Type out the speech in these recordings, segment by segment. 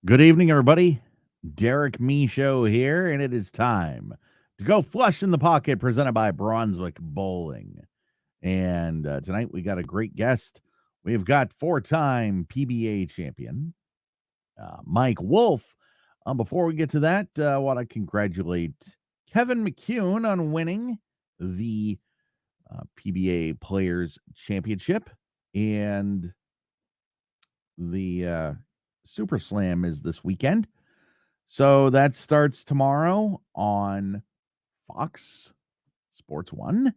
Good evening, everybody. Derek Me Show here, and it is time to go flush in the pocket presented by Brunswick Bowling. And tonight we got a great guest. We've got four-time PBA champion Mike Wolf. Before we get to that, I want to congratulate Kevin McCune on winning the PBA Players Championship. And the Super Slam is this weekend. So that starts tomorrow on Fox Sports 1.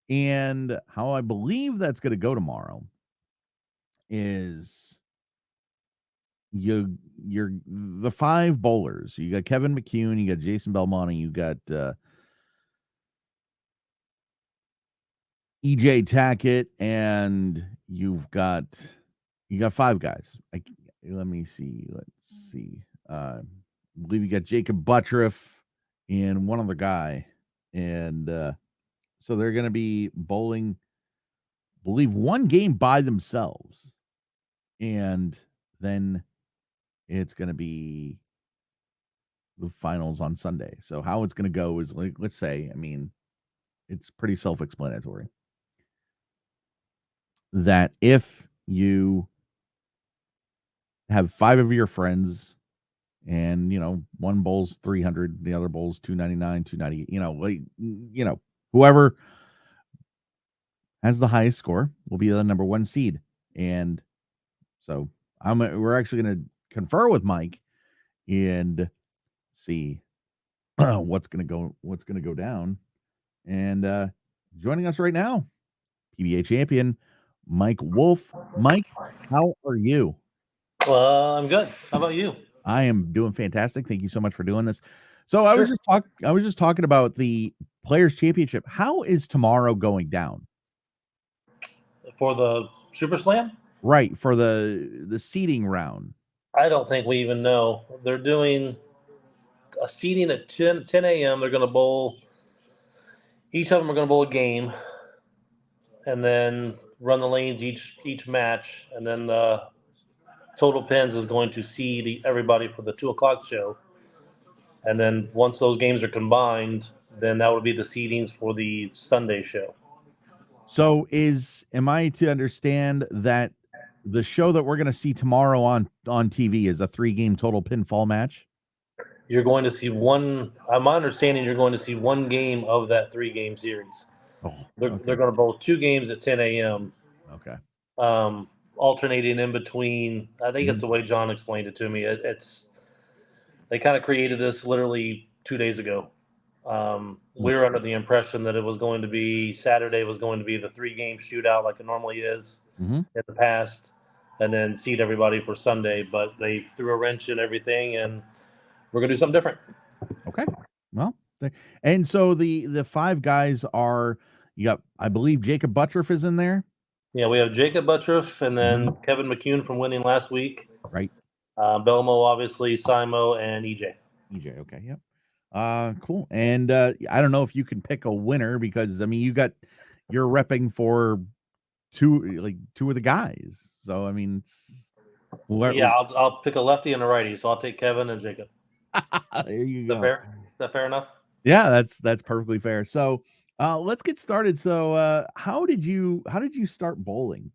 And how I believe that's going to go tomorrow is you're the five bowlers. You got Kevin McCune, you got Jason Belmonte, you got EJ Tackett, and you got five guys. Let me see. Let's see. I believe you got Jacob Buttriff and one other guy. And so they're going to be bowling, I believe, one game by themselves. And then it's going to be the finals on Sunday. So how it's going to go is, like, let's say, I mean, it's pretty self-explanatory that if you have five of your friends and, one bowls 300, the other bowls 299, 290, whoever has the highest score will be the number one seed. And so we're actually going to confer with Mike and see what's going to go down. And joining us right now, PBA champion Mike Wolf. Mike, how are you? I'm good. How about you? I am doing fantastic. Thank you so much for doing this. So Sure. I was just talking about the Players Championship. How is tomorrow going down? For the Super Slam? Right, for the seeding round. I don't think we even know. They're doing a seeding at 10 a.m. They're going to bowl. Each of them are going to bowl a game, and then run the lanes each match, and then the total pins is going to seed everybody for the 2 o'clock show. And then once those games are combined, then that would be the seedings for the Sunday show. So am I to understand that the show that we're going to see tomorrow on TV is a 3-game total pinfall match? You're going to see one. My understanding, you're going to see one game of that 3-game series. Oh, They're okay. going to bowl 2 games at 10 a.m. Okay. Alternating in between. I think it's the way John explained it to me. They kind of created this literally 2 days ago. We were under the impression that it was going to be Saturday was going to be the 3-game shootout like it normally is in the past, and then seed everybody for Sunday. But they threw a wrench in everything, and we're going to do something different. Okay. Well, and so the five guys are, you got, I believe Jacob Buttriff is in there. Yeah, we have Jacob Buttriff and then Kevin McCune from winning last week. Right. Belmo, obviously, Simo, and EJ. EJ. Okay. Yep. Cool. And I don't know if you can pick a winner because I mean you're repping for two of the guys. So I mean, Yeah, I'll pick a lefty and a righty. So I'll take Kevin and Jacob. there you Is go. Is that fair enough? Yeah, that's perfectly fair. So let's get started. So how did you start bowling?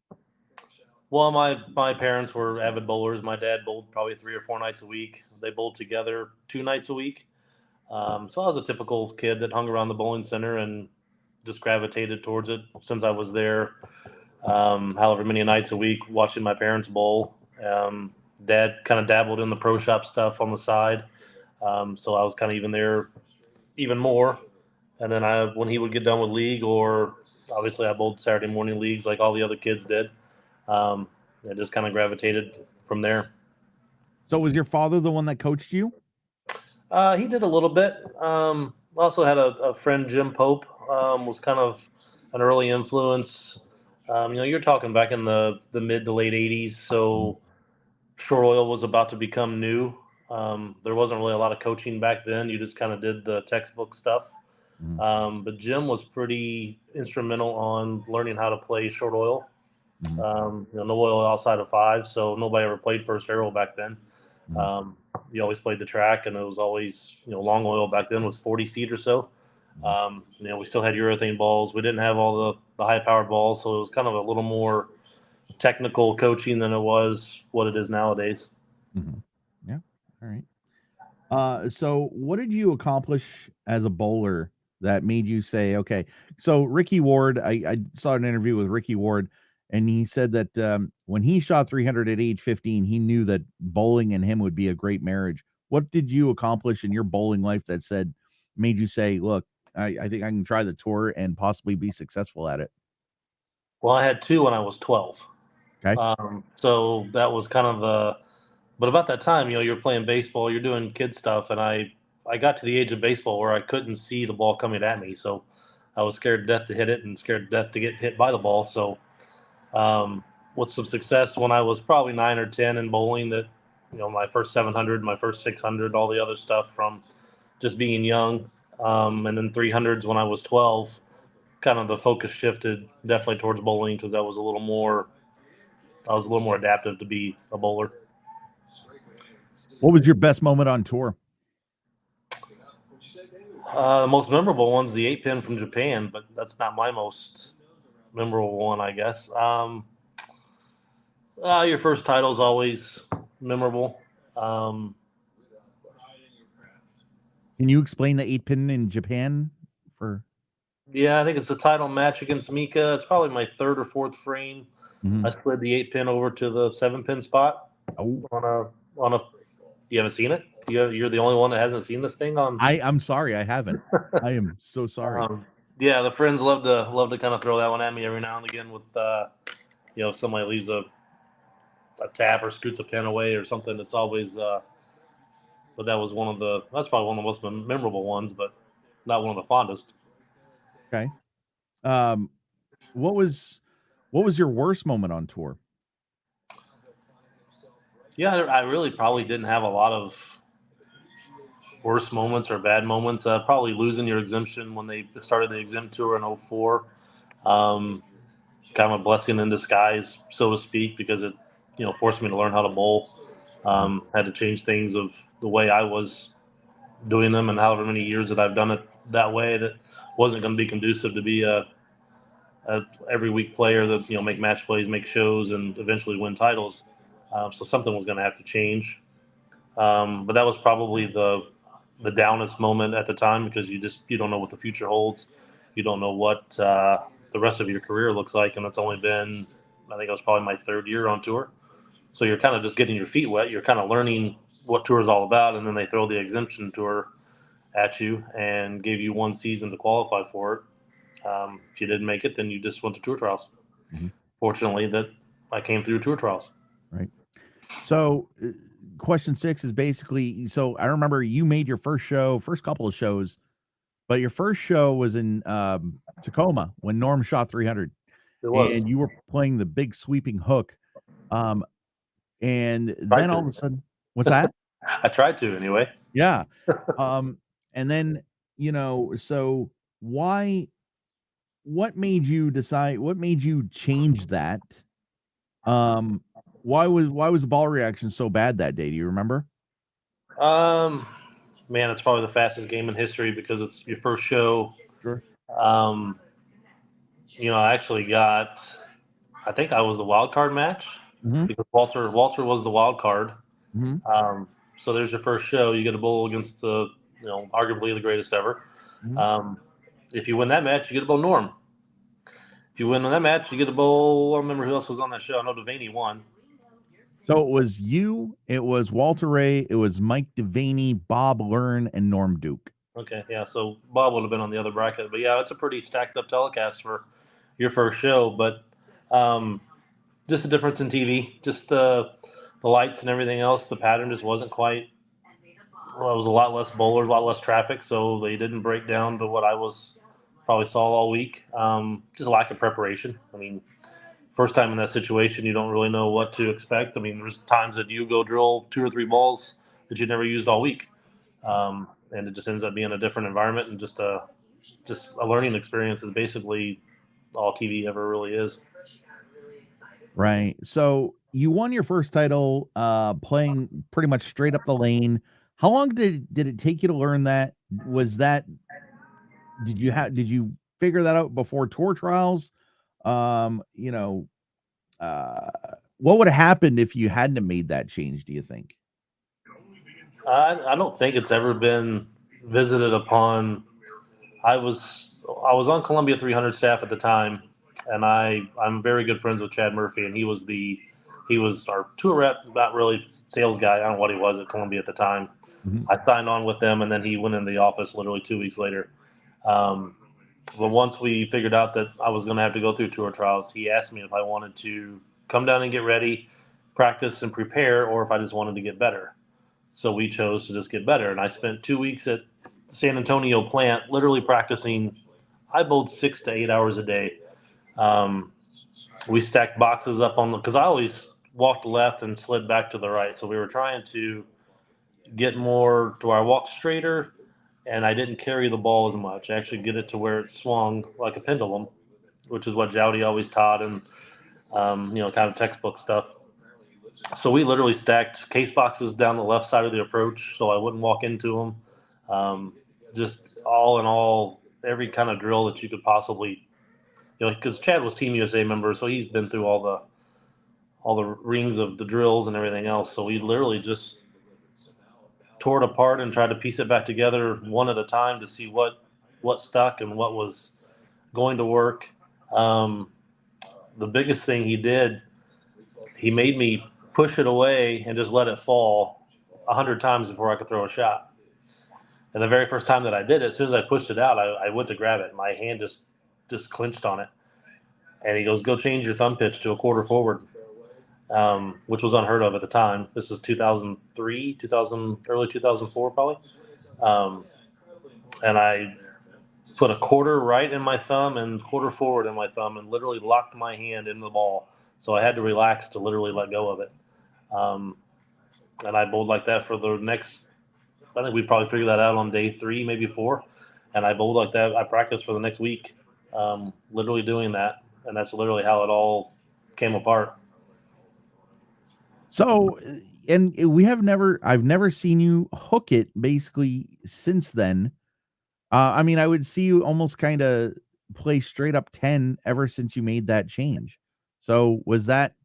Well, my parents were avid bowlers. My dad bowled probably 3 or 4 nights a week. They bowled together 2 nights a week. So I was a typical kid that hung around the bowling center and just gravitated towards it since I was there. However many nights a week watching my parents bowl. Dad kind of dabbled in the pro shop stuff on the side. So I was kind of even more. And then when he would get done with league, or obviously I bowled Saturday morning leagues like all the other kids did. I just kind of gravitated from there. So was your father the one that coached you? He did a little bit. Also had a friend, Jim Pope, was kind of an early influence. You're talking back in the mid to late 80s, so short oil was about to become new. There wasn't really a lot of coaching back then. You just kind of did the textbook stuff. But Jim was pretty instrumental on learning how to play short oil. No oil outside of 5, so nobody ever played first arrow back then. You always played the track, and it was always, long oil back then was 40 feet or so. We still had urethane balls. We didn't have all the high powered balls, so it was kind of a little more technical coaching than it was what it is nowadays. Mm-hmm. Yeah. All right. So what did you accomplish as a bowler that made you say, okay? So Ricky Ward, I saw an interview with Ricky Ward, and he said that when he shot 300 at age 15, he knew that bowling and him would be a great marriage. What did you accomplish in your bowling life that made you say, look, I think I can try the tour and possibly be successful at it? Well, I had two when I was 12. Okay. So that was kind of but about that time, you're playing baseball, you're doing kid stuff, and I got to the age of baseball where I couldn't see the ball coming at me, so I was scared to death to hit it and scared to death to get hit by the ball. So, with some success when I was probably 9 or 10 in bowling, that my first 700, my first 600, all the other stuff from just being young, and then 300s when I was 12. Kind of the focus shifted definitely towards bowling because that was a little more. I was a little more adaptive to be a bowler. What was your best moment on tour? The most memorable one's the 8-pin from Japan, but that's not my most memorable one, I guess. Your first title is always memorable. Can you explain the 8-pin in Japan for? Yeah, I think it's a title match against Mika. It's probably my third or fourth frame. Mhm. I slid the 8-pin over to the 7-pin spot Oh, on a. You haven't seen it? You're the only one that hasn't seen this thing on. I'm sorry, I haven't. I am so sorry. Yeah, the friends love to kind of throw that one at me every now and again with somebody leaves a tap or scoots a pin away or something. It's always but that's probably one of the most memorable ones, but not one of the fondest. Okay. Um, what was your worst moment on tour? Yeah, I really probably didn't have a lot of worst moments or bad moments. Probably losing your exemption when they started the exempt tour in 04. Kind of a blessing in disguise, so to speak, because it forced me to learn how to bowl. Had to change things of the way I was doing them, and however many years that I've done it that way, that wasn't going to be conducive to be a every week player that make match plays, make shows, and eventually win titles. So something was going to have to change. But that was probably the downest moment at the time because you don't know what the future holds. You don't know what the rest of your career looks like, and it's only been, I think it was probably my third year on tour. So you're kind of just getting your feet wet. You're kind of learning what tour is all about, and then they throw the exemption tour at you and gave you one season to qualify for it. If you didn't make it, then you just went to tour trials. Mhm. Fortunately, that I came through tour trials. Right. So, question 6 is basically, so I remember you made your first couple of shows, but your first show was in Tacoma when Norm shot 300, It was. and you were playing the big sweeping hook. Um, and Tried then all of a to. sudden, what's that? I tried to anyway. Yeah. And then, so why, what made you change that? Um, why was the ball reaction so bad that day? Do you remember? Um, Man, it's probably the fastest game in history because it's your first show. Sure. Um, I actually got. I think I was the wild card match Mhm. because Walter was the wild card. Mhm. So there's your first show. You get a bowl against the arguably the greatest ever. Mhm. Um, if you win that match, you get a bowl Norm. If you win that match, you get a bowl. I don't remember who else was on that show. I know Devaney won. So it was you, it was Walter Ray, it was Mike Devaney, Bob Learn, and Norm Duke. Okay, yeah. So Bob would have been on the other bracket, but yeah, it's a pretty stacked up telecast for your first show. But um, just a difference in TV, just the lights and everything else. The pattern just wasn't quite. Well, it was a lot less bowlers, a lot less traffic, so they didn't break down to what I was probably saw all week. Just lack of preparation. I mean, first time in that situation, you don't really know what to expect. I mean, there's times that you go drill 2 or 3 balls that you never used all week, and it just ends up being a different environment and just a learning experience is basically all TV ever really is. Right. So you won your first title, playing pretty much straight up the lane. How long did it take you to learn that? Was that did you figure that out before tour trials? You know, uh, what would have happened if you hadn't have made that change, do you think? I don't think it's ever been visited upon. I was on Columbia 300 staff at the time, and I'm very good friends with Chad Murphy, and he was our tour rep, not really sales guy. I don't know what he was at Columbia at the time. Mhm. I signed on with them, and then he went in the office literally 2 weeks later. Um, but once we figured out that I was going to have to go through tour trials, he asked me if I wanted to come down and get ready, practice and prepare, or if I just wanted to get better. So we chose to just get better. And I spent 2 weeks at San Antonio plant, literally practicing. I bowled 6 to 8 hours a day. Um, we stacked boxes up on the, because I always walked left and slid back to the right. So we were trying to get more to where I walked straighter and I didn't carry the ball as much. Actually, get it to where it swung like a pendulum, which is what Jowdy always taught, and kind of textbook stuff. So we literally stacked case boxes down the left side of the approach, so I wouldn't walk into them. Just all in all, every kind of drill that you could possibly, because Chad was Team USA member, so he's been through all the rings of the drills and everything else. So we literally just tore it apart and tried to piece it back together one at a time to see what stuck and what was going to work. Um, the biggest thing he did, he made me push it away and just let it fall 100 times before I could throw a shot. And the very first time that I did it, as soon as I pushed it out, I went to grab it. My hand just clenched on it. And he goes, "Go change your thumb pitch to a quarter forward," which was unheard of at the time. This is 2003, 2000, early 2004 probably. Um, and I put a quarter right in my thumb and quarter forward in my thumb and literally locked my hand in the ball. So I had to relax to literally let go of it. Um, and I bowled like that for the next. I think we probably figured that out on day 3, maybe 4, and I bowled like that. I practiced for the next week, literally doing that, and that's literally how it all came apart. So, and I've never seen you hook it basically since then. I mean, I would see you almost kinda play straight up 10 ever since you made that change. So, was that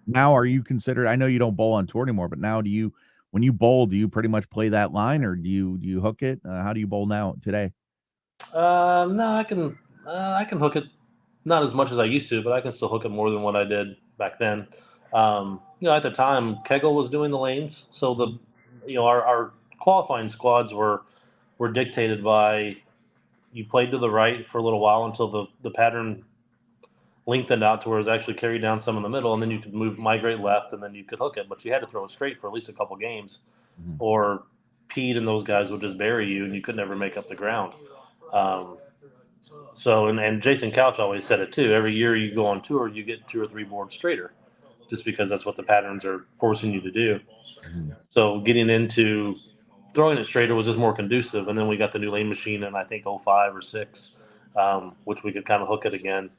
now are you considered I know you don't bowl on tour anymore, but now when you bowl, do you pretty much play that line or do you hook it? How do you bowl now today? No, I can hook it, not as much as I used to, but I can still hook it more than what I did back then. At the time, Kegel was doing the lanes, so our qualifying squads were dictated by you played to the right for a little while until the pattern lengthened out to where it was actually carried down some in the middle, and then you could migrate left, and then you could hook it. But you had to throw it straight for at least a couple games, Mhm. or Pete and those guys would just bury you, and you could never make up the ground. Um, and Jason Couch always said it too. Every year you go on tour, you get 2 or 3 boards straighter, just because that's what the patterns are forcing you to do. Mhm. So getting into throwing it straighter was just more conducive. And then we got the new lane machine in I think '05 or '06, which we could kind of hook it again.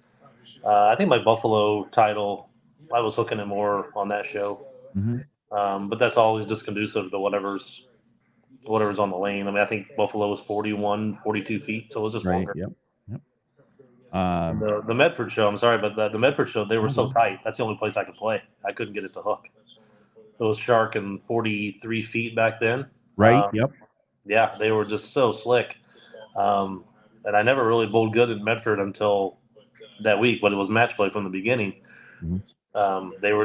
I think my Buffalo title, I was hooking it more on that show. Mhm. But that's always just conducive to whatever's on the lane. I mean, I think Buffalo was 41, 42 feet, so it was just Right, longer. yep, yep. Um, The Medford show, I'm sorry, but the Medford show, they were no, so go tight. That's the only place I could play. I couldn't get it to hook. It was shark and 43 feet back then. right, yep. Yeah, they were just so slick. Um, and I never really bowled good in Medford until that week, but it was match play from the beginning. Mhm.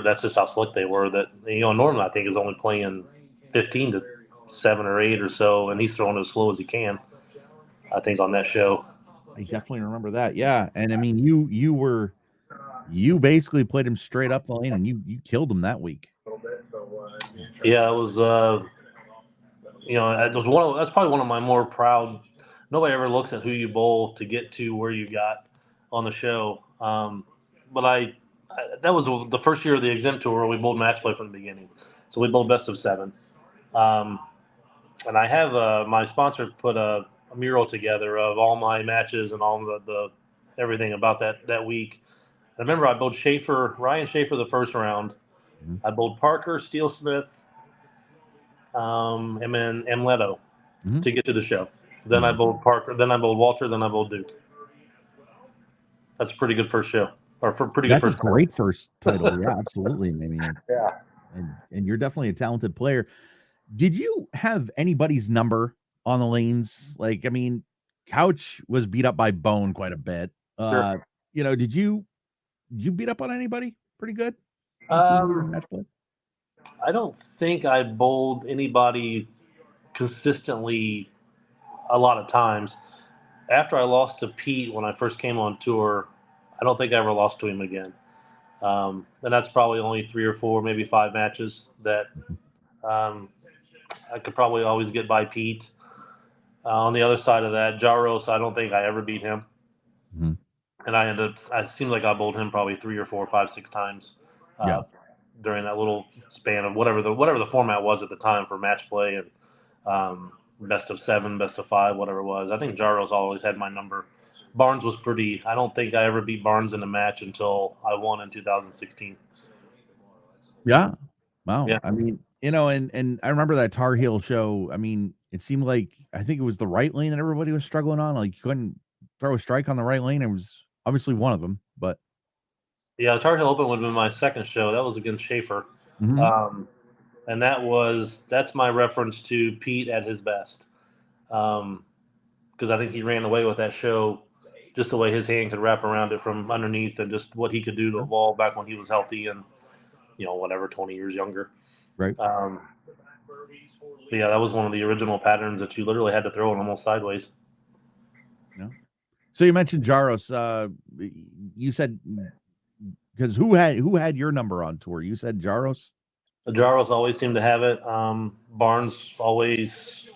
That's just how slick they were. That Norman I think is only playing 15 to 7 or 8 or so, and he's throwing as slow as he can. I think on that show. I definitely remember that, yeah, and I mean, you basically played him straight up the lane and you killed him that week. Yeah, it was. It was that's probably one of my more proud. Nobody ever looks at who you bowl to get to where you got on the show. But that was the first year of the exempt tour. We bowled match play from the beginning, so we bowled best of 7. Um, and I have my sponsor put a mural together of all my matches and all the everything about that week. I remember I bowled Ryan Schaefer the first round, Mhm. I bowled Parker, Steel Smith, and then Leto Mhm. to get to the show. Then I Mhm. bowled Parker. Then I bowled Walter. Then I bowled Duke. That's a pretty good first show, or for pretty good That's a first title. great first title. Yeah, absolutely. I mean, Yeah. and you're definitely a talented player. Did you have anybody's number on the lanes? Like, I mean, Couch was beat up by Bone quite a bit. Sure. Did you beat up on anybody pretty good on tour and Um, match play? I don't think I bowled anybody consistently a lot of times. After I lost to Pete when I first came on tour, I don't think I ever lost to him again. And that's probably only 3 or 4, maybe 5 matches that um, I could probably always get by Pete. On the other side of that, Jaros, I don't think I ever beat him. Mhm. And I seemed like I bowled him probably 3 or 4, 5, 6 times Yeah. uh, during that little span of whatever the format was at the time for match play and best of 7, best of 5, whatever it was. I think Jaros always had my number. Barnes was pretty. I don't think I ever beat Barnes in a match until I won in 2016. Yeah. Wow. Yeah. I mean, and I remember that Tar Heel show. I mean, it seemed like I think it was the right lane that everybody was struggling on. Like you couldn't throw a strike on the right lane. It was obviously one of them, but Yeah, the Tar Heel Open would have been my second show. That was against Schaefer. mhm. Um, and that's my reference to Pete at his best. Because I think he ran away with that show just the way his hand could wrap around it from underneath and just what he could do to a Yeah. ball back when he was healthy and, whatever, 20 years younger. Right. But yeah, that was one of the original patterns that you literally had to throw it almost sideways. Yeah. So you mentioned Jaros. You said because who had your number on tour? You said Jaros. The Jaros always seemed to have it. Barnes always.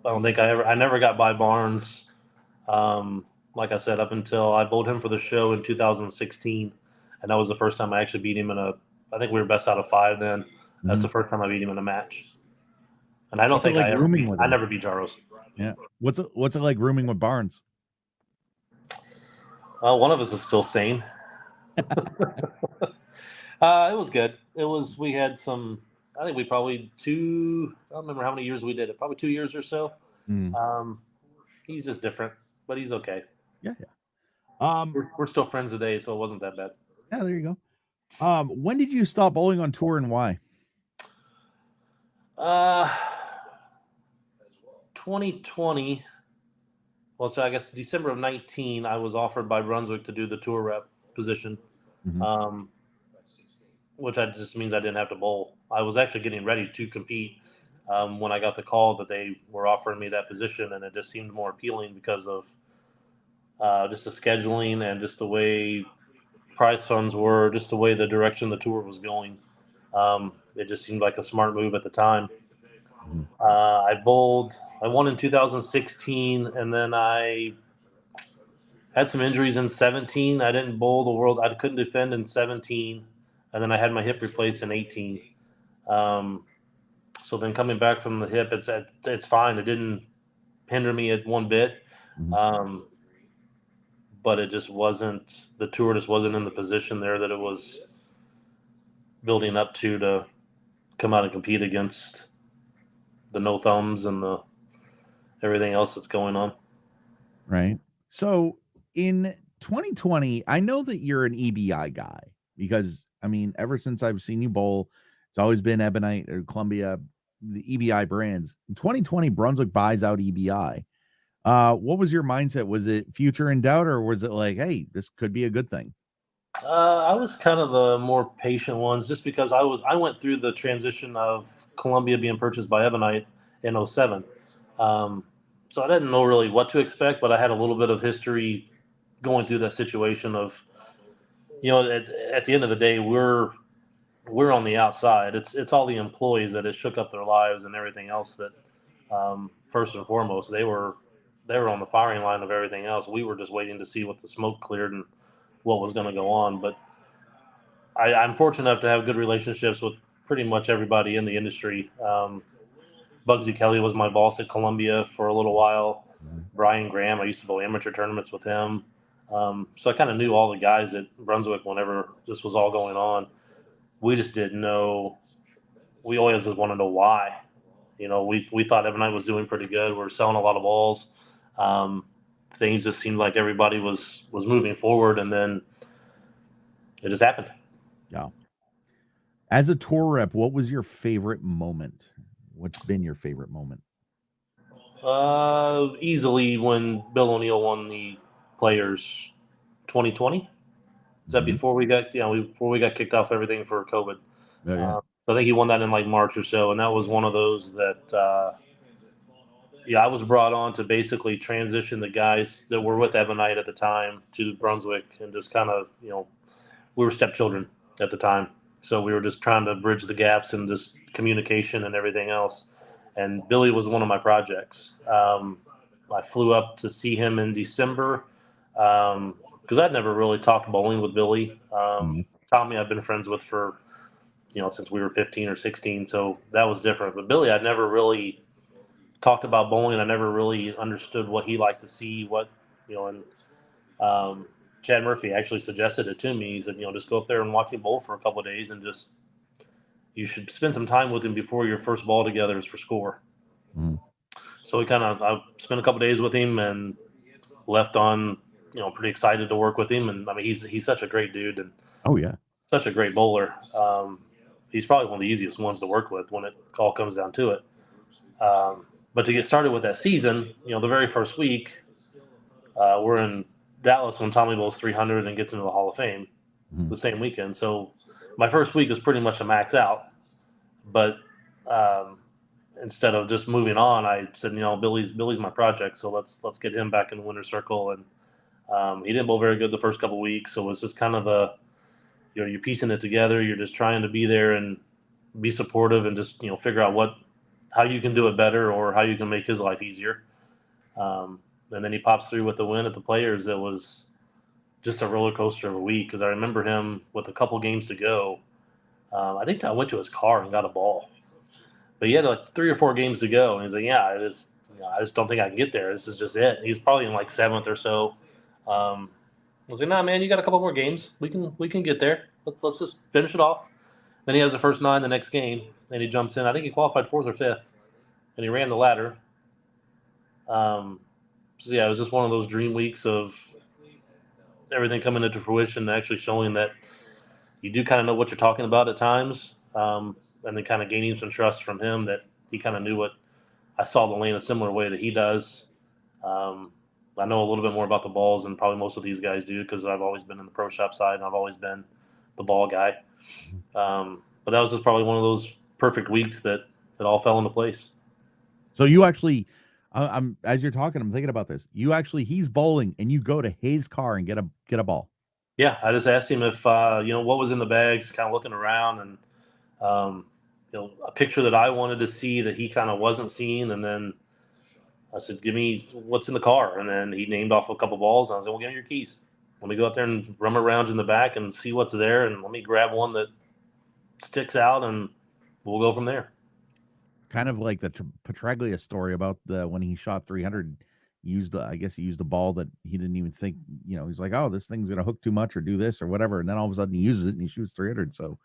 I don't think I never got by Barnes. Like I said, up until I bowled him for the show in 2016, and that was the first time I actually beat him in a. I think we were best out of 5 then. That's the Mhm. first time I beat him in a match, and I don't What's it think like I ever rooming beat. with I him? never beat Jaros. Yeah. What's it like rooming with Barnes? One of us is still sane. It was good. It was. We had some. I think we probably two. I don't remember how many years we did it. Probably 2 years or so. Mm. Um, he's just different, but he's okay. Yeah, yeah. Um, We're still friends today, so it wasn't that bad. yeah, there you go. When did you stop bowling on tour and why? Uh, 2020. Well, so I guess December of 19, I was offered by Brunswick to do the tour rep position, Mhm. um, which just means I didn't have to bowl. I was actually getting ready to compete when I got the call that they were offering me that position, and it just seemed more appealing because of just the scheduling and just the way prize funds were, just the way the direction the tour was going. It just seemed like a smart move at the time. Mhm. I bowled. I won in 2016, and then I had some injuries in 17. I didn't bowl the world. I couldn't defend in 17, and then I had my hip replaced in 18. Um, so then coming back from the hip, it's fine. It didn't hinder me at one bit, Mhm. um, but it just wasn't. The tour just wasn't in the position there that it was building up to come out and compete against the no thumbs and the everything else that's going on. Right. So in 2020, I know that you're an EBI guy because I mean, ever since I've seen you bowl, it's always been Ebonite or Columbia, the EBI brands. In 2020, Brunswick buys out EBI. What was your mindset? Was it future in doubt, or was it like, hey, this could be a good thing? I was kind of the more patient ones, just because I went through the transition of Columbia being purchased by Ebonite in '07. Um, so I didn't know really what to expect, but I had a little bit of history going through that situation of, at the end of the day, we're on the outside. It's all the employees that it shook up their lives and everything else that, first and foremost, they were on the firing line of everything else. We were just waiting to see what the smoke cleared and what was going to go on. But I'm fortunate enough to have good relationships with pretty much everybody in the industry. Bugsy Kelly was my boss at Columbia for a little while. Mhm. Brian Graham, I used to bowl amateur tournaments with him. So I kind of knew all the guys at Brunswick whenever this was all going on. we just didn't know. We always just want to know why. We thought Ebonite was doing pretty good. We are selling a lot of balls. Um, Things just seemed like everybody was moving forward, and then it just happened. Yeah. As a tour rep, what was your favorite moment? What's been your favorite moment? Easily when Bill O'Neill won the Players 2020. Is that Mhm. before we got before we got kicked off everything for COVID? Oh, yeah. I think he won that in like March or so, and that was one of those that I was brought on to basically transition the guys that were with Ebonite at the time to Brunswick, and just kind of we were stepchildren at the time, so we were just trying to bridge the gaps and just communication and everything else. And Billy was one of my projects. I flew up to see him in December because I'd never really talked bowling with Billy. Mhm. Tommy, I've been friends with for since we were 15 or 16, so that was different. But Billy, I'd never really talked about bowling. I never really understood what he liked to see, and um, Chad Murphy actually suggested it to me. He said, just go up there and watch him bowl for a couple of days, and just you should spend some time with him before your first ball together is for score. Mhm. So I spent a couple of days with him and left on, pretty excited to work with him. And I mean, he's such a great dude and Oh, yeah. such a great bowler. He's probably one of the easiest ones to work with when it all comes down to it. But to get started with that season, the very first week, we're in Dallas when Tommy bowls 300 and gets into the Hall of Fame Mhm. the same weekend. So my first week was pretty much a max out. But um, instead of just moving on, I said, Billy's my project, so let's get him back in the winner's circle. And he didn't bowl very good the first couple of weeks, so it was just kind of you're piecing it together. You're just trying to be there and be supportive and just figure out how you can do it better or how you can make his life easier. And then he pops through with the win at the Players. That was just a roller coaster of a week because I remember him with a couple games to go. I think I went to his car and got a ball, but he had like 3 or 4 games to go, and he's like, "Yeah, I just don't think I can get there. This is just it." He's probably in like seventh or so. I was like, "Nah, man, you got a couple more games. We can get there. Let's just finish it off." Then he has the first 9 the next game, and he jumps in. I think he qualified fourth or fifth, and he ran the ladder. So yeah, it was just one of those dream weeks of everything coming into fruition, and actually showing that you do kind of know what you're talking about at times, and then kind of gaining some trust from him that he kind of knew what I saw the lane a similar way that he does. Um, I know a little bit more about the balls than probably most of these guys do because I've always been in the pro shop side and I've always been the ball guy. But that was just probably one of those perfect weeks that it all fell into place. So you actually, I'm as you're talking, I'm thinking about this. You actually, he's bowling, and you go to his car and get a ball. Yeah, I just asked him if what was in the bags, kind of looking around, and a picture that I wanted to see that he kind of wasn't seeing, and then I said, "Give me what's in the car," and then he named off a couple balls, and I said, "Well, give me your keys. Let me go out there and rum around in the back and see what's there, and let me grab one that sticks out, and we'll go from there." Kind of like the Petraglia story about the when he shot 300. I guess he used a ball that he didn't even think. He's like, "Oh, this thing's gonna hook too much or do this or whatever," and then all of a sudden he uses it and he shoots 300. So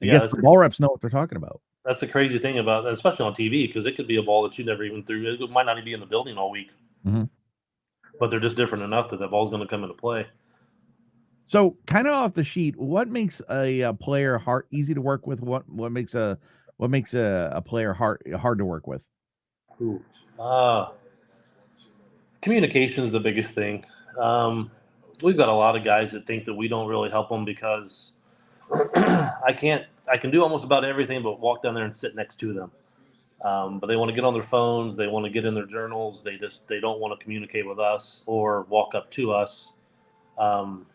I Yeah, guess the ball reps know what they're talking about. that's the crazy thing about, especially on TV, because it could be a ball that you never even threw. It might not even be in the building all week, Mhm. but they're just different enough that ball's going to come into play. So, kind of off the sheet, what makes a player easy to work with? What makes a player hard to work with? Ooh. Uh, Communication is the biggest thing. Um, we've got a lot of guys that think that we don't really help them because I can do almost about everything but walk down there and sit next to them. But they want to get on their phones, they want to get in their journals, they don't want to communicate with us or walk up to us.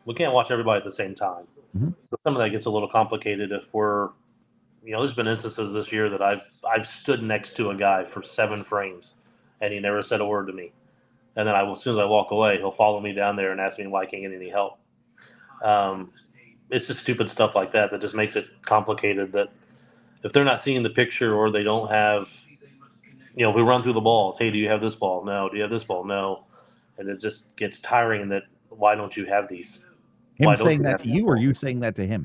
We can't watch everybody at the same time. Mhm. So some of that gets a little complicated if we're there's been instances this year that I've stood next to a guy for 7 frames and he never said a word to me. And then as soon as I walk away, he'll follow me down there and ask me why I can't get any help. Um, it's just stupid stuff like that that just makes it complicated. That if they're not seeing the picture or they don't have, if we run through the balls, hey, do you have this ball? No. Do you have this ball? No. And it just gets tiring. That why don't you have these? Him Why don't saying you that have to these you, or balls? you saying that to him?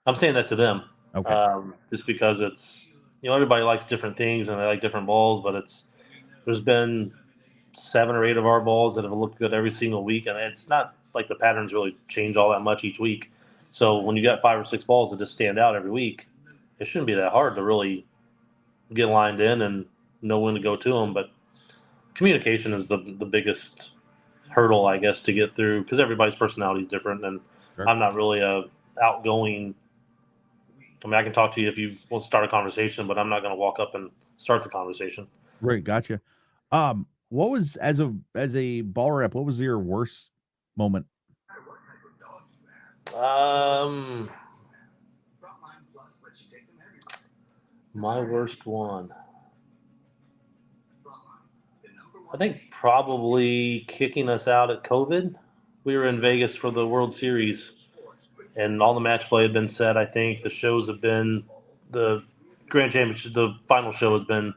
I'm saying that to them. Okay. Just because it's everybody likes different things and they like different balls, but there's been 7 or 8 of our balls that have looked good every single week, and it's not like the patterns really change all that much each week. So when you got 5 or 6 balls that just stand out every week, it shouldn't be that hard to really get lined in and know when to go to them. But communication is the biggest hurdle, I guess, to get through because everybody's personality is different, and Sure. I'm not really a outgoing. I mean, I can talk to you if you want to start a conversation, but I'm not going to walk up and start the conversation. Right. Gotcha. What was as a ball rep? What was your worst moment? My worst one. I think probably kicking us out at COVID. We were in Vegas for the World Series, and all the match play had been set. I think the shows have been the Grand Championship. The final show has been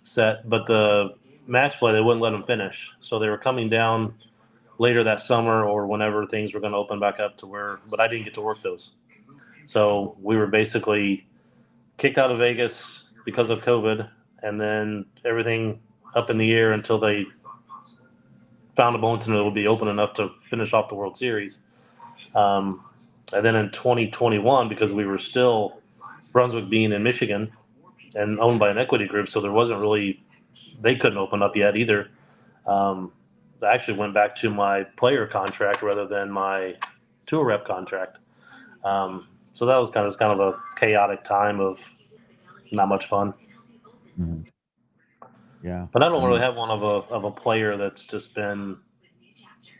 set, but the match play they wouldn't let them finish. So they were coming down later that summer or whenever things were going to open back up to where. But I didn't get to work those, so we were basically kicked out of Vegas because of COVID, and then everything up in the air until they found a bowling center that would be open enough to finish off the World Series. And then in 2021, because we were still Brunswick being in Michigan and owned by an equity group, so there wasn't really they couldn't open up yet either. I actually went back to my player contract rather than my tour rep contract. So that was kind of a chaotic time of not much fun. Mm-hmm. Yeah, but I don't really have one of a player that's just been.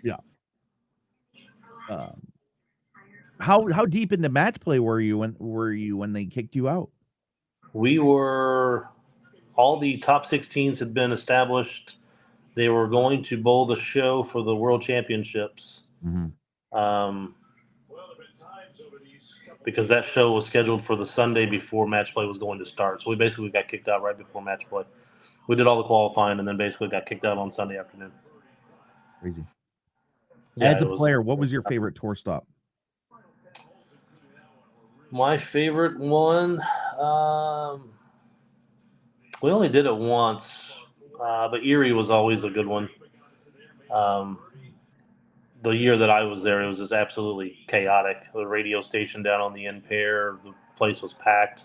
Yeah. How deep into match play were you when they kicked you out? We were all the top 16s had been established. They were going to bowl the show for the World Championships. Mm-hmm. Because that show was scheduled for the Sunday before match play was going to start. So we basically got kicked out right before match play. We did all the qualifying and then basically got kicked out on Sunday afternoon. Crazy. Yeah, as a player, what was your favorite tour stop? My favorite one, we only did it once, but Erie was always a good one. The year that I was there, it was just absolutely chaotic. The radio station down on the end pair, the place was packed,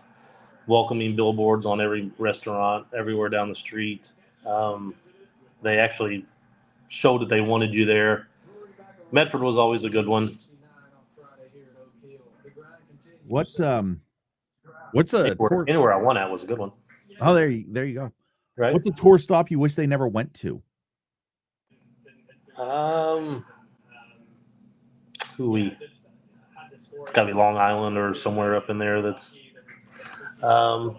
welcoming billboards on every restaurant, everywhere down the street. They actually showed that they wanted you there. Medford was always a good one. What's anywhere I won at was a good one. Oh, there you go. Right. What's a tour stop you wish they never went to? It's got to be Long Island or somewhere up in there. That's. I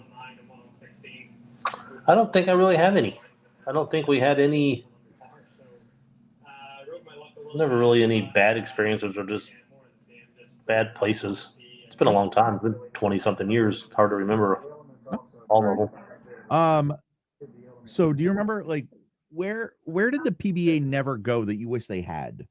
don't think I really have any. I don't think we had any. Never really any bad experiences or just bad places. It's been a long time. It's been 20-something years. It's hard to remember all of them. So do you remember where did the PBA never go that you wish they had?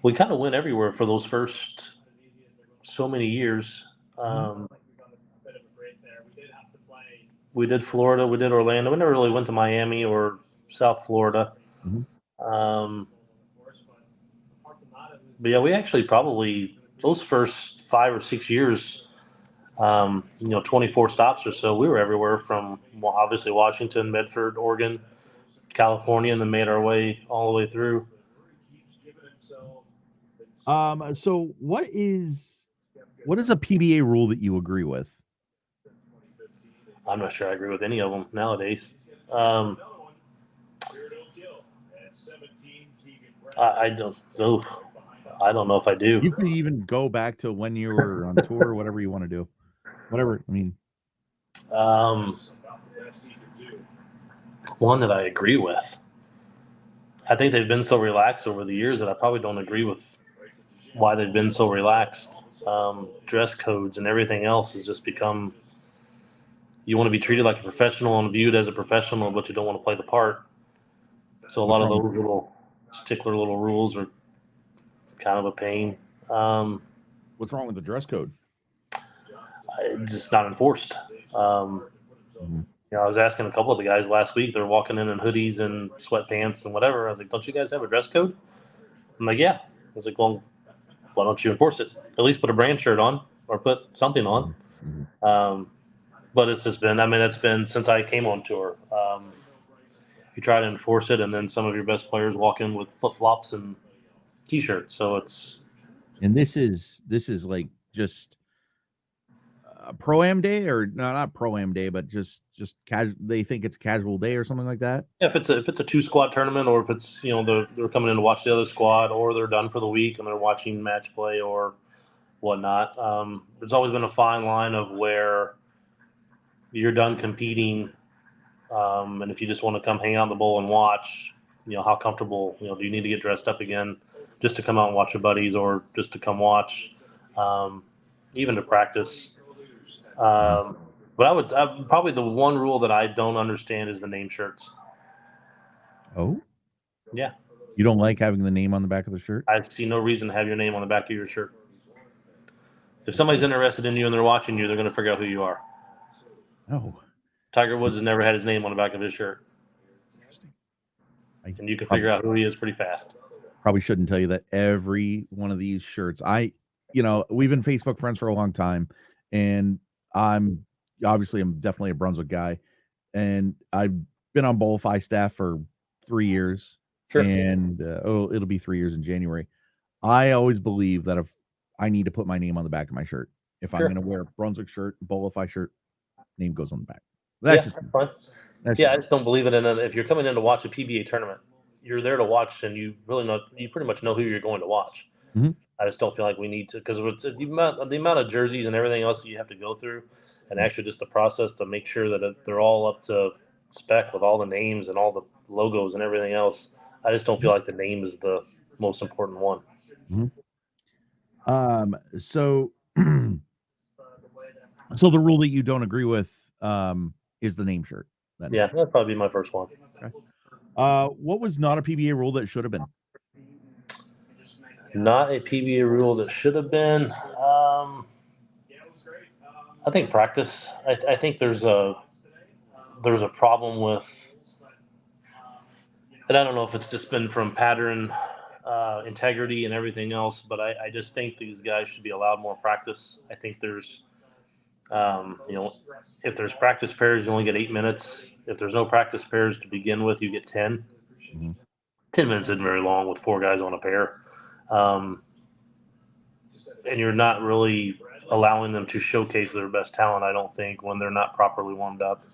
We kind of went everywhere for those first so many years. We did Florida, we did Orlando. We never really went to Miami or South Florida. Mm-hmm. But yeah, we actually probably those first 5 or 6 years, 24 stops or so. We were everywhere from obviously Washington, Medford, Oregon, California, and then made our way all the way through. So what is a PBA rule that you agree with? I'm not sure I agree with any of them nowadays. I don't know. I don't know if I do. You can even go back to when you were on tour, whatever you want to do. Whatever. I mean, one that I agree with. I think they've been so relaxed over the years that I probably don't agree with why they've been so relaxed. Dress codes and everything else has just become. You want to be treated like a professional and viewed as a professional, but you don't want to play the part. So a lot of those little. stickler little rules are kind of a pain. What's wrong with the dress code? It's just not enforced. I was asking a couple of the guys last week. They're walking in hoodies and sweatpants and whatever. I was like, "Don't you guys have a dress code?" I'm like, "Yeah." I was like, "Well, why don't you enforce it? At least put a brand shirt on or put something on." But it's just been. I mean, it's been since I came on tour. You try to enforce it, and then some of your best players walk in with flip flops and t-shirts. So it's. And this is like just a pro-am day, or no, not pro-am day, but just casual. They think it's a casual day or something like that. Yeah, if it's a 2 squad tournament, or if it's they're coming in to watch the other squad, or they're done for the week and they're watching match play or whatnot. There's always been a fine line of where you're done competing, and if you just want to come hang out in the bowl and watch, how comfortable, do you need to get dressed up again just to come out and watch your buddies, or just to come watch, even to practice. But probably the one rule that I don't understand is the name shirts. Oh, yeah. You don't like having the name on the back of the shirt? I see no reason to have your name on the back of your shirt. If somebody's interested in you and they're watching you, they're going to figure out who you are. Oh. Tiger Woods has never had his name on the back of his shirt. Interesting. And you can figure out who he is pretty fast. Probably shouldn't tell you that every one of these shirts, we've been Facebook friends for a long time, and I'm definitely a Brunswick guy, and I've been on Wolfe staff for 3 years. Sure. And it'll be 3 years in January. I always believe that if I need to put my name on the back of my shirt, if I'm going to wear a Brunswick shirt, Wolfe shirt, name goes on the back. That's just fine. I just don't believe it. And if you're coming in to watch a PBA tournament, you're there to watch, and you pretty much know who you're going to watch. Mm-hmm. I just don't feel like we need to, because the amount of jerseys and everything else that you have to go through, and actually just the process to make sure that they're all up to spec with all the names and all the logos and everything else. I just don't feel like the name is the most important one. Mm-hmm. So the rule that you don't agree with is the name shirt. Then. Yeah, that'd probably be my first one. Okay. What was not a PBA rule that should have been? Not a PBA rule that should have been. I think practice. I think there's a problem with, and I don't know if it's just been from pattern, integrity, and everything else, but I just think these guys should be allowed more practice. I think there's, if there's practice pairs, you only get 8 minutes. If there's no practice pairs to begin with, you get 10. Mm-hmm. 10 minutes isn't very long with 4 guys on a pair. And you're not really allowing them to showcase their best talent, I don't think, when they're not properly warmed up.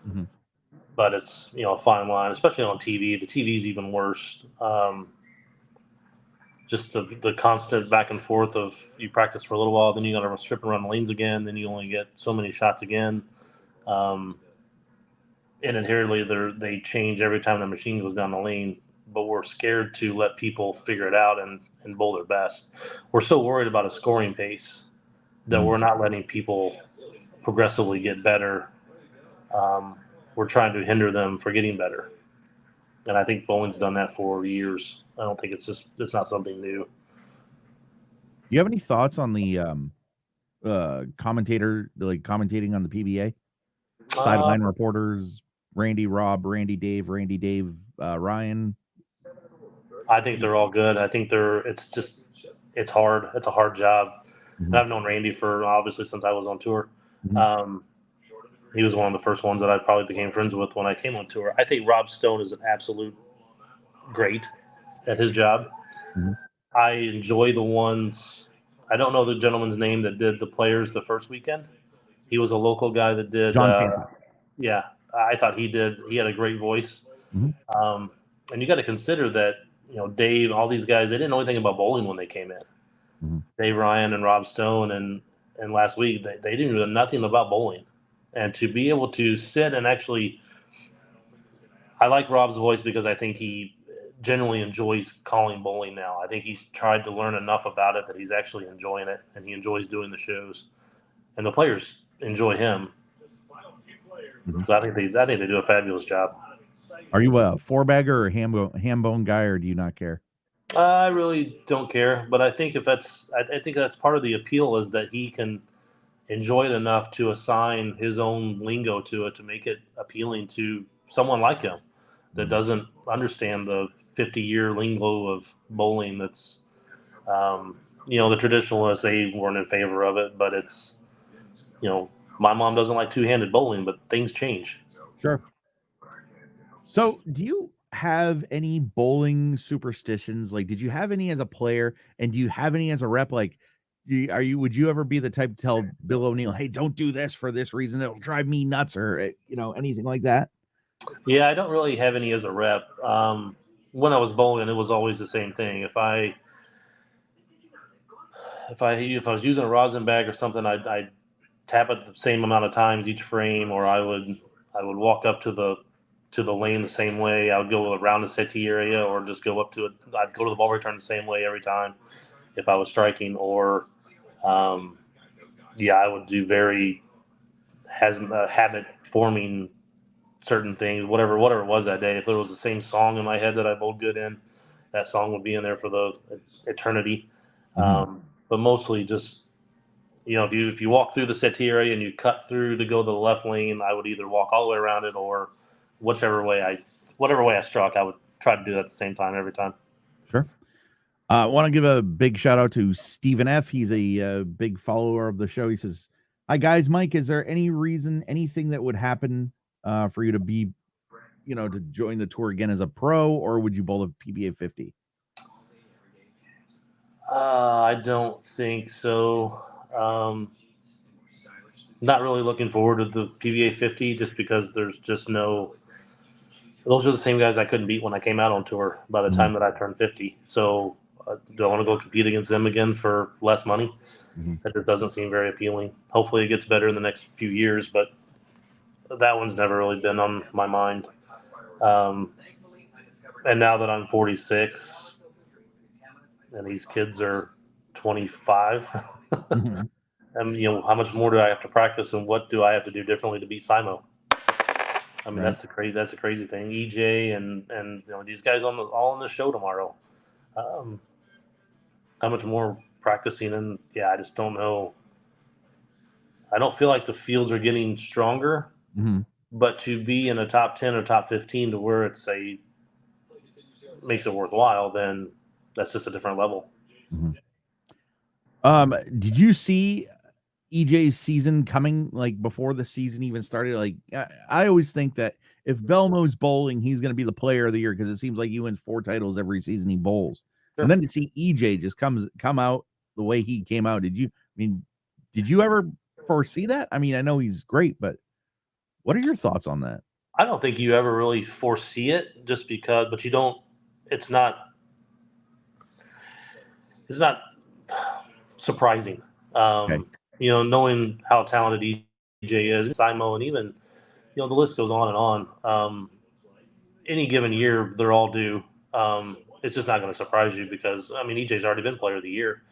Mm-hmm. But it's, a fine line, especially on TV. The TV's even worse. Just the constant back and forth of you practice for a little while, then you got to strip and run lanes again, then you only get so many shots again. And inherently, they change every time the machine goes down the lane, but we're scared to let people figure it out and bowl their best. We're so worried about a scoring pace that we're not letting people progressively get better. We're trying to hinder them from getting better. And I think bowling's done that for years. I don't think it's not something new. Do you have any thoughts on the commentator, like commentating on the PBA? Sideline reporters, Randy, Rob, Randy, Dave, Ryan. I think they're all good. I think it's hard. It's a hard job. Mm-hmm. And I've known Randy for obviously since I was on tour. Mm-hmm. He was one of the first ones that I probably became friends with when I came on tour. I think Rob Stone is an absolute great at his job. Mm-hmm. I enjoy the ones. I don't know the gentleman's name that did the players the first weekend. He was a local guy that did. Yeah, I thought he did. He had a great voice. Mm-hmm. And you got to consider that, Dave, all these guys, they didn't know anything about bowling when they came in. Mm-hmm. Dave Ryan and Rob Stone and last week, they didn't know nothing about bowling. And to be able to sit and actually, I like Rob's voice because I think he genuinely enjoys calling bowling now. I think he's tried to learn enough about it that he's actually enjoying it, and he enjoys doing the shows. And the players enjoy him. Mm-hmm. So I think they do a fabulous job. Are you a four-bagger or a ham bone guy, or do you not care? I really don't care, but I think I think that's part of the appeal is that he can enjoy it enough to assign his own lingo to it to make it appealing to someone like him that Mhm. doesn't understand the 50-year lingo of bowling. That's the traditionalists, they weren't in favor of it, but it's my mom doesn't like two-handed bowling, but things change. Sure. So, do you have any bowling superstitions? Like, did you have any as a player, and do you have any as a rep? Like, would you ever be the type to tell Bill O'Neill, "Hey, don't do this for this reason; it'll drive me nuts," or anything like that? Yeah, I don't really have any as a rep. When I was bowling, it was always the same thing. If I was using a rosin bag or something, I'd tap it the same amount of times each frame, or I would walk up to the lane the same way. I would go around the settee area, or just go up to it. I'd go to the ball return the same way every time if I was striking, or um, yeah, I would do very has habit forming certain things, whatever it was that day. If there was the same song in my head that I bowled good in, that song would be in there for the eternity. Mhm. But mostly just if you walk through the settee area and you cut through to go to the left lane, I would either walk all the way around it or whatever way I struck, I would try to do that at the same time every time. Sure. I want to give a big shout out to Stephen F. He's a big follower of the show. He says, "Hi guys, Mike. Is there any reason, anything that would happen for you to be, to join the tour again as a pro, or would you bowl a PBA 50?" I don't think so. Not really looking forward to the PBA 50 just because there's just no. Those are the same guys I couldn't beat when I came out on tour by the Mhm. time that I turned 50. So do I want to go compete against them again for less money? Mhm. That just doesn't seem very appealing. Hopefully it gets better in the next few years, but that one's never really been on my mind. Um, and now that I'm 46 and these kids are 25, Mhm. and how much more do I have to practice and what do I have to do differently to beat Simo? I mean, Right. that's the crazy thing. EJ and these guys all on the show tomorrow. Um, how much more practicing, and yeah, I just don't know. I don't feel like the fields are getting stronger, Mhm. but to be in a top 10 or top 15 to where makes it worthwhile, then that's just a different level. Mhm. Did you see EJ's season coming, like, before the season even started? Like, I always think that if Belmo's bowling, he's gonna be the player of the year because it seems like he wins 4 titles every season he bowls. And Sure. then to see EJ just come out the way he came out, did you ever foresee that? I mean, I know he's great, but what are your thoughts on that? I don't think you ever really foresee it just because, but you don't, it's not, it's not surprising. Okay. Knowing how talented EJ is, Simo, and even, the list goes on and on. Any given year, they're all due. It's just not going to surprise you because, I mean, EJ's already been player of the year.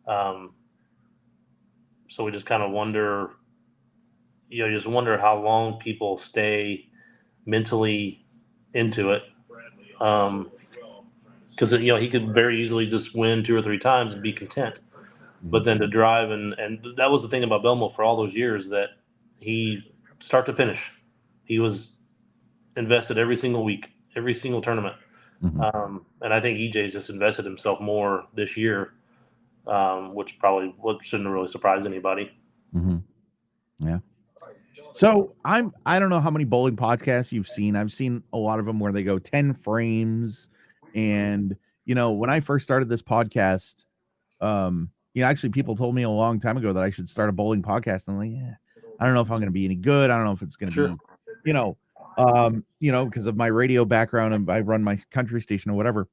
Um, so we just kind of wonder, you just wonder how long people stay mentally into it. Because he could very easily just win 2 or 3 times and be content. But Mhm. then to drive and that was the thing about Belmo for all those years that he start to finish, he was invested every single week, every single tournament. Mhm. And I think EJ's just invested himself more this year, which probably shouldn't have really surprised anybody. Mhm. Yeah. So I don't know how many bowling podcasts you've seen. I've seen a lot of them where they go 10 frames. And, when I first started this podcast, actually people told me a long time ago that I should start a bowling podcast. And I'm like, yeah, I don't know if I'm gonna be any good. I don't know if it's gonna Sure. be, because of my radio background and I run my country station or whatever.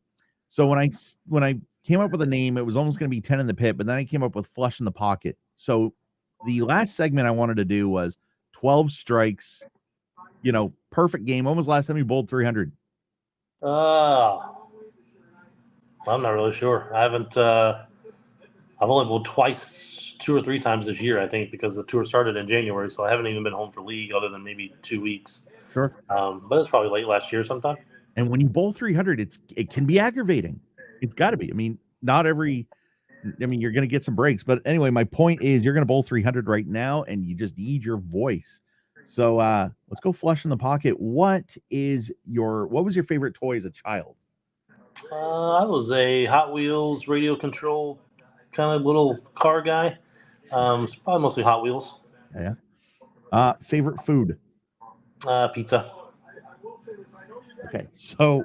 So when I came up with a name, it was almost gonna be 10 in the pit, but then I came up with flush in the pocket. So the last segment I wanted to do was 12 strikes, perfect game. When was the last time you bowled 300? Uh, I'm not really sure. I haven't. I've only bowled twice, 2 or 3 times this year, I think, because the tour started in January, so I haven't even been home for league other than maybe 2 weeks. Sure. But it's probably late last year sometime. And when you bowl 300, it can be aggravating. It's got to be. I mean, not every. I mean, you're going to get some breaks, but anyway, my point is, you're going to bowl 300 right now, and you just need your voice. So let's go flush in the pocket. What was your favorite toy as a child? I was a Hot Wheels radio control kind of little car guy. It's probably mostly Hot Wheels. Yeah. Favorite food? Pizza. Okay. So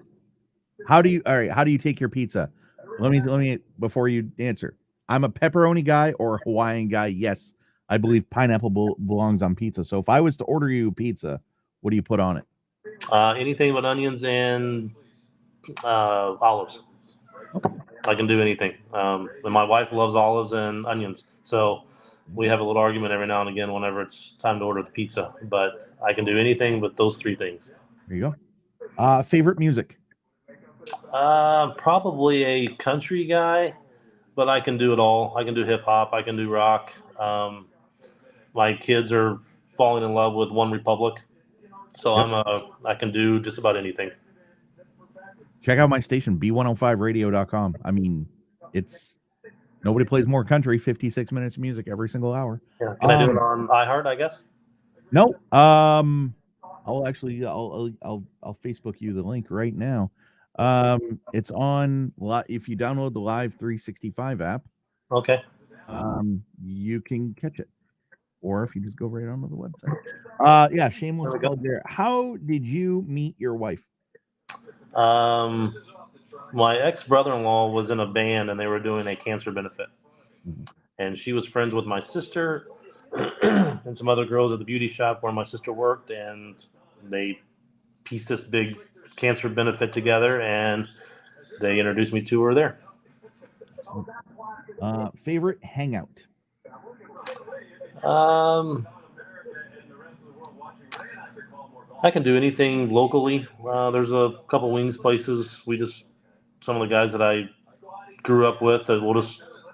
how do you take your pizza? Let me before you answer. I'm a pepperoni guy or a Hawaiian guy. Yes, I believe pineapple belongs on pizza. So if I was to order you pizza, what do you put on it? Anything but onions and olives. Okay. I can do anything. And my wife loves olives and onions. So we have a little argument every now and again whenever it's time to order the pizza. But I can do anything but those three things. There you go. Favorite music? Probably a country guy, but I can do it all. I can do hip hop. I can do rock. My kids are falling in love with One Republic, so Yep. I can do just about anything. Check out my station, b105radio.com. I mean, nobody plays more country, 56 minutes of music every single hour. Yeah. Can I do it on iHeart, I guess? No. I'll Facebook you the link right now. It's on, if you download the Live 365 app, Okay. you can catch it. Or if you just go right onto the website. Yeah, shameless plug there. How did you meet your wife? My ex-brother-in-law was in a band and they were doing a cancer benefit. And she was friends with my sister and some other girls at the beauty shop where my sister worked, and they pieced this big cancer benefit together and they introduced me to her there. Favorite hangout? I can do anything locally. There's a couple wings places. Some of the guys that I grew up with,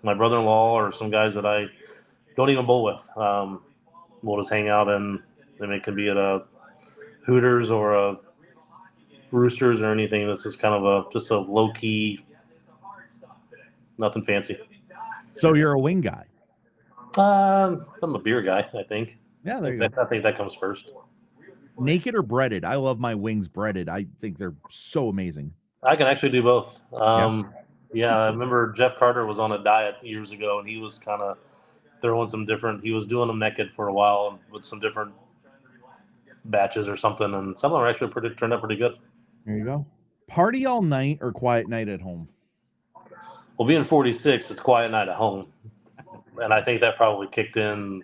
my brother-in-law or some guys that I don't even bowl with. We'll just hang out, and it can be at a Hooters or a Roosters or anything that's just kind of just a low-key, nothing fancy. So you're a wing guy? I'm a beer guy, I think. Yeah, there you go. I think that comes first. Naked or breaded? I love my wings breaded. I think they're so amazing. I can actually do both. Yeah, I remember Jeff Carter was on a diet years ago, and he was kind of throwing he was doing them naked for a while with some different batches or something, and some of them actually turned out pretty good. There you go. Party all night or quiet night at home? Well, being 46, it's quiet night at home. And I think that probably kicked in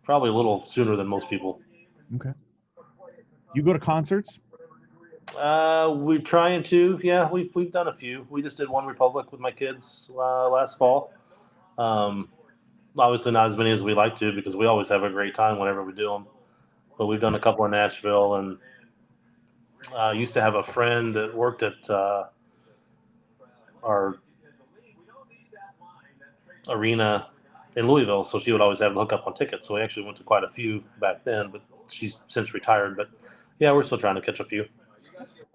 a little sooner than most people. Okay. You go to concerts? We're trying to. Yeah, we've done a few. We just did One Republic with my kids last fall. Obviously not as many as we like to, because we always have a great time whenever we do them. But we've done a couple in Nashville, and I used to have a friend that worked at our arena in Louisville, so she would always have the hookup on tickets. So we actually went to quite a few back then, but she's since retired. But yeah, we're still trying to catch a few.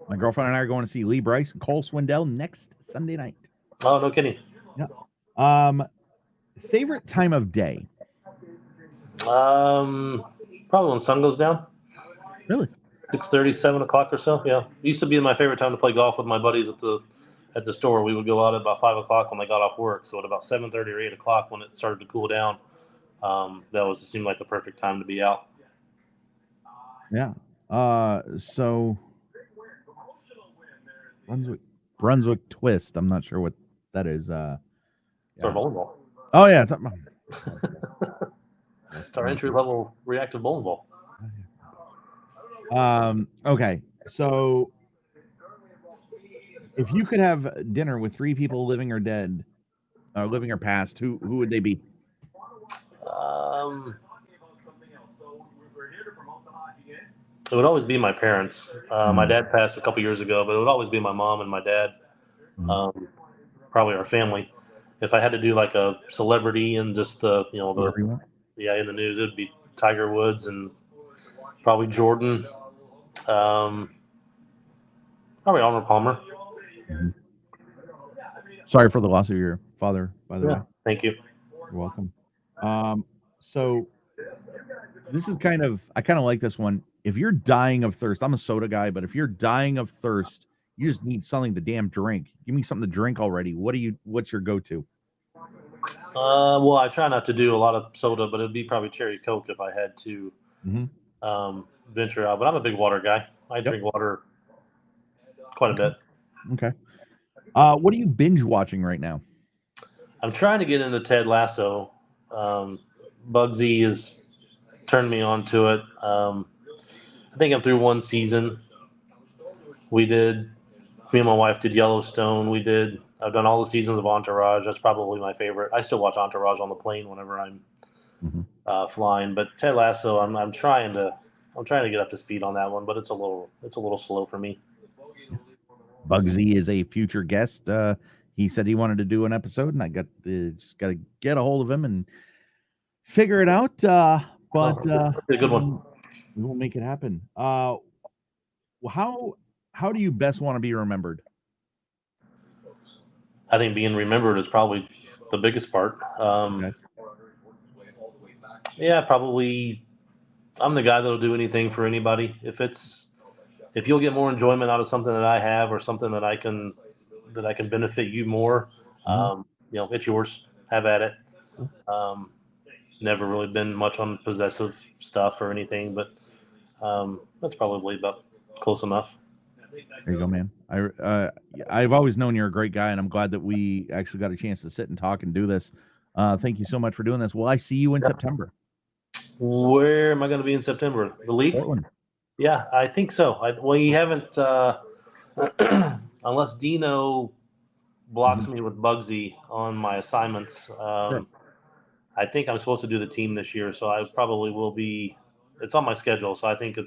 My girlfriend and I are going to see Lee Brice and Cole Swindell next Sunday night. Oh, no kidding. Yeah. Favorite time of day? Probably when the sun goes down. Really? 6:30, 7 o'clock or so. Yeah, it used to be my favorite time to play golf with my buddies at the store. We would go out at about 5 o'clock when they got off work. So at about 7:30 or 8 o'clock, when it started to cool down, it seemed like the perfect time to be out. Yeah. So Brunswick Twist. I'm not sure what that is. It's our bowling ball. Oh yeah, It's our entry-level reactive bowling ball. Okay, so if you could have dinner with 3 people living or dead, living or past, who would they be? It would always be my parents. My dad passed a couple years ago, but it would always be my mom and my dad. Probably our family. If I had to do like a celebrity and just in the news, it'd be Tiger Woods and probably Jordan. Probably Arnold Palmer. Mm-hmm. Sorry for the loss of your father, by the way. Thank you. You're welcome. So this is I kind of like this one. If you're dying of thirst, I'm a soda guy, but if you're dying of thirst, you just need something to damn drink. Give me something to drink already. What's your go-to? Well, I try not to do a lot of soda, but it'd be probably cherry Coke if I had to venture out. But I'm a big water guy. I drink water quite a bit. Okay. What are you binge watching right now? I'm trying to get into Ted Lasso. Bugsy has turned me on to it. I think I'm through one season. Me and my wife did Yellowstone. I've done all the seasons of Entourage. That's probably my favorite. I still watch Entourage on the plane whenever I'm flying. But Ted Lasso, I'm trying to get up to speed on that one, but it's a little slow for me. Bugsy is a future guest. He said he wanted to do an episode, and I just got to get a hold of him and figure it out. But a good one. We will make it happen. How do you best want to be remembered? I think being remembered is probably the biggest part. Yeah, probably. I'm the guy that'll do anything for anybody. If you'll get more enjoyment out of something that I have or something that I can benefit you more, it's yours. Have at it. Never really been much on possessive stuff or anything, but that's probably about close enough. There you go, man. I've always known you're a great guy, and I'm glad that we actually got a chance to sit and talk and do this. Thank you so much for doing this. Will I see you in September? Where am I going to be in September? The league? Portland. Yeah, I think so. We haven't, unless Dino blocks me with Bugsy on my assignments. Sure. I think I'm supposed to do the team this year, so I probably will be. It's on my schedule, so I think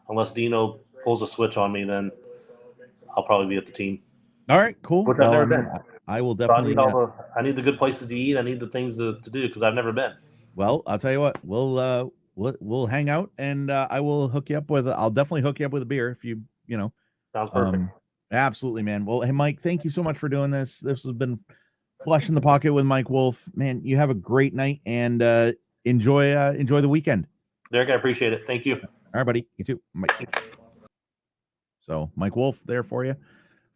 unless Dino pulls a switch on me, then I'll probably be at the team. All right, cool. Which I've never been. I will definitely. So I need the good places to eat. I need the things to do because I've never been. Well, I'll tell you what. We'll hang out, and I will hook you up with. I'll definitely hook you up with a beer if you. Sounds perfect. Absolutely, man. Well, hey, Mike, thank you so much for doing this. This has been Flush in the Pocket with Mike Wolf. Man, you have a great night and enjoy the weekend. Derek, I appreciate it. Thank you. All right, buddy. You too. Mike. So, Mike Wolf there for you.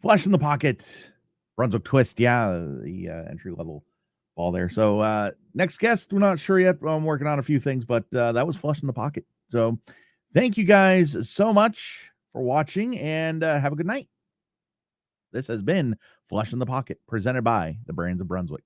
Flush in the Pocket. Brunswick Twist. Yeah, the entry level ball there. So, next guest, we're not sure yet. I'm working on a few things, but that was Flush in the Pocket. So, thank you guys so much for watching and have a good night. This has been Flush in the Pocket, presented by the Brands of Brunswick.